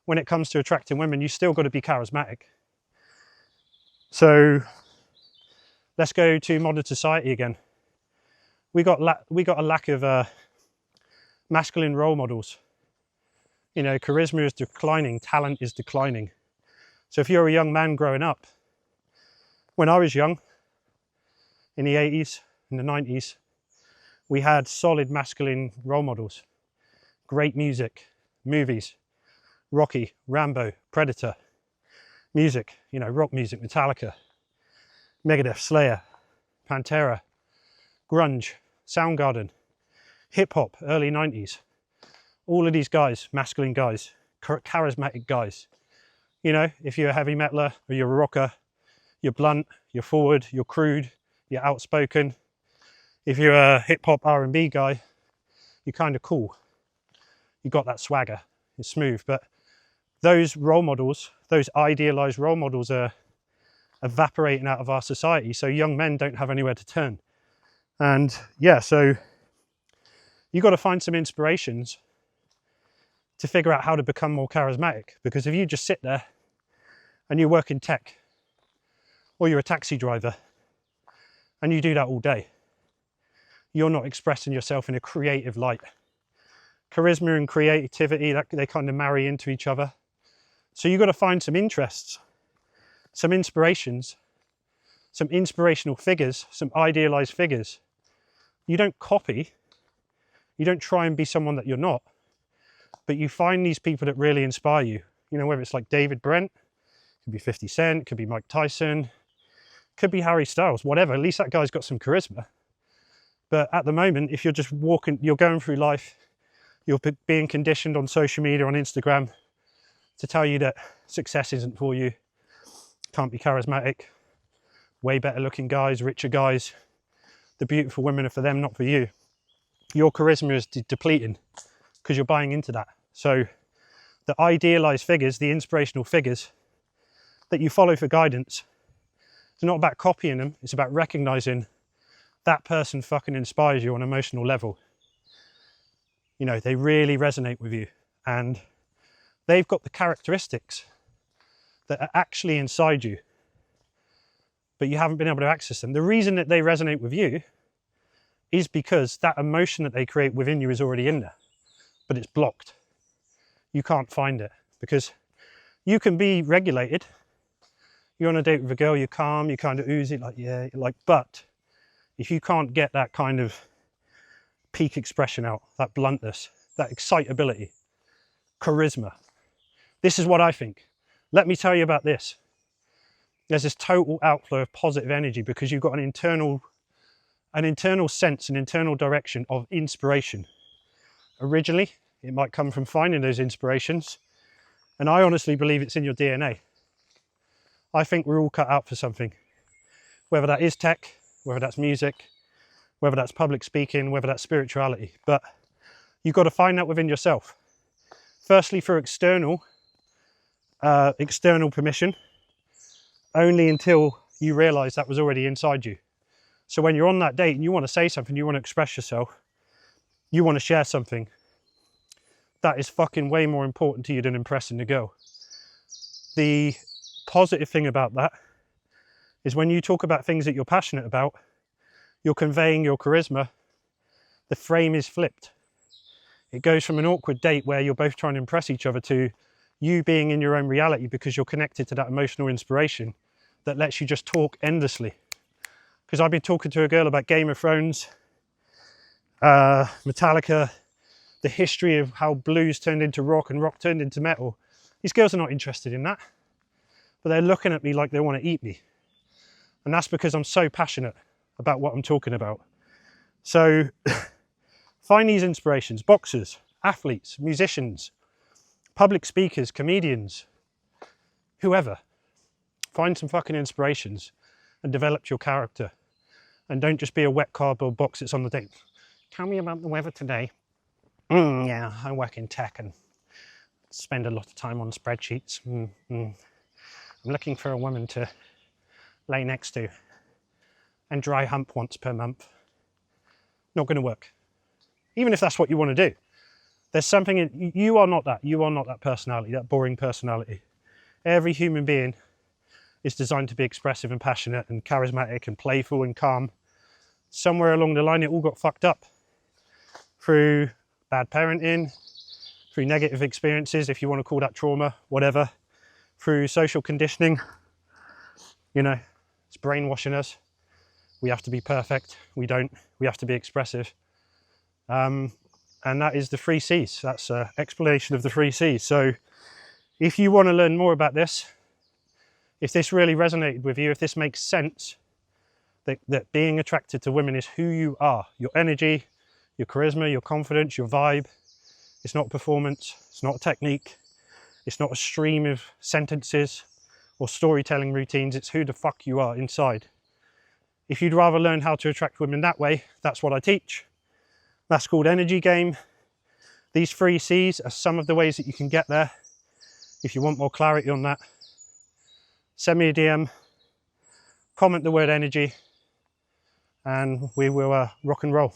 when it comes to attracting women, you still got to be charismatic. So let's go to modern society again. We got a lack of masculine role models. You know, charisma is declining, talent is declining. So if you're a young man growing up, when I was young, in the 80s, in the 90s, we had solid masculine role models. Great music, movies, Rocky, Rambo, Predator, music, you know, rock music, Metallica, Megadeth, Slayer, Pantera, grunge, Soundgarden, hip-hop, early 90s. All of these guys, masculine guys, charismatic guys. You know, if you're a heavy metaler or you're a rocker, you're blunt, you're forward, you're crude, you're outspoken. If you're a hip-hop R&B guy, you're kind of cool. You got that swagger, it's smooth. But those role models, those idealized role models are evaporating out of our society, so young men don't have anywhere to turn. And yeah, so you got to find some inspirations to figure out how to become more charismatic. Because if you just sit there and you work in tech, or you're a taxi driver, and you do that all day, you're not expressing yourself in a creative light. Charisma and creativity, they kind of marry into each other. So you've got to find some interests, some inspirations, some inspirational figures, some idealized figures. You don't copy, you don't try and be someone that you're not, but you find these people that really inspire you. You know, whether it's like David Brent, could be 50 Cent, could be Mike Tyson, could be Harry Styles, whatever. At least that guy's got some charisma. But at the moment, if you're just walking, you're going through life, you're being conditioned on social media, on Instagram, to tell you that success isn't for you, can't be charismatic, way better looking guys, richer guys, the beautiful women are for them, not for you. Your charisma is depleting because you're buying into that. So the idealized figures, the inspirational figures that you follow for guidance, it's not about copying them, it's about recognizing that person fucking inspires you on an emotional level. You know, they really resonate with you, and they've got the characteristics that are actually inside you, but you haven't been able to access them. The reason that they resonate with you is because that emotion that they create within you is already in there, but it's blocked. You can't find it, because you can be regulated. You're on a date with a girl, you're calm, you're kind of oozy, like, yeah, like, but if you can't get that kind of peak expression out, that bluntness, that excitability, charisma, this is what I think. Let me tell you about this. There's this total outflow of positive energy because you've got an internal sense, an internal direction of inspiration. Originally, it might come from finding those inspirations, and I honestly believe it's in your DNA. I think we're all cut out for something, whether that is tech, whether that's music, whether that's public speaking, whether that's spirituality. But you've got to find that within yourself. Firstly, for external permission, only until you realize that was already inside you. So when you're on that date and you want to say something, you want to express yourself, you want to share something, that is fucking way more important to you than impressing the girl. The positive thing about that is when you talk about things that you're passionate about, you're conveying your charisma, the frame is flipped. It goes from an awkward date where you're both trying to impress each other to you being in your own reality because you're connected to that emotional inspiration that lets you just talk endlessly. Because I've been talking to a girl about Game of Thrones, Metallica, the history of how blues turned into rock and rock turned into metal. These girls are not interested in that, but they're looking at me like they want to eat me. And that's because I'm so passionate about what I'm talking about. So find these inspirations: boxers, athletes, musicians, public speakers, comedians, whoever. Find some fucking inspirations and develop your character. And don't just be a wet cardboard box that's on the date. Tell me about the weather today. Yeah, I work in tech and spend a lot of time on spreadsheets. I'm looking for a woman to lay next to and dry hump once per month. Not going to work. Even if that's what you want to do. There's something in you are not that. You are not that personality, that boring personality. Every human being is designed to be expressive and passionate and charismatic and playful and calm. Somewhere along the line, it all got fucked up through bad parenting, through negative experiences, if you want to call that trauma, whatever, through social conditioning. You know, it's brainwashing us. We have to be perfect. We don't. We have to be expressive. And that is the 3 C's. That's an explanation of the 3 C's. So if you want to learn more about this, if this really resonated with you, if this makes sense, that being attracted to women is who you are, your energy, your charisma, your confidence, your vibe. It's not performance, it's not a technique, it's not a stream of sentences or storytelling routines, it's who the fuck you are inside. If you'd rather learn how to attract women that way, that's what I teach. That's called Energy Game. These 3 C's are some of the ways that you can get there. If you want more clarity on that, send me a DM, comment the word energy, and we will rock and roll.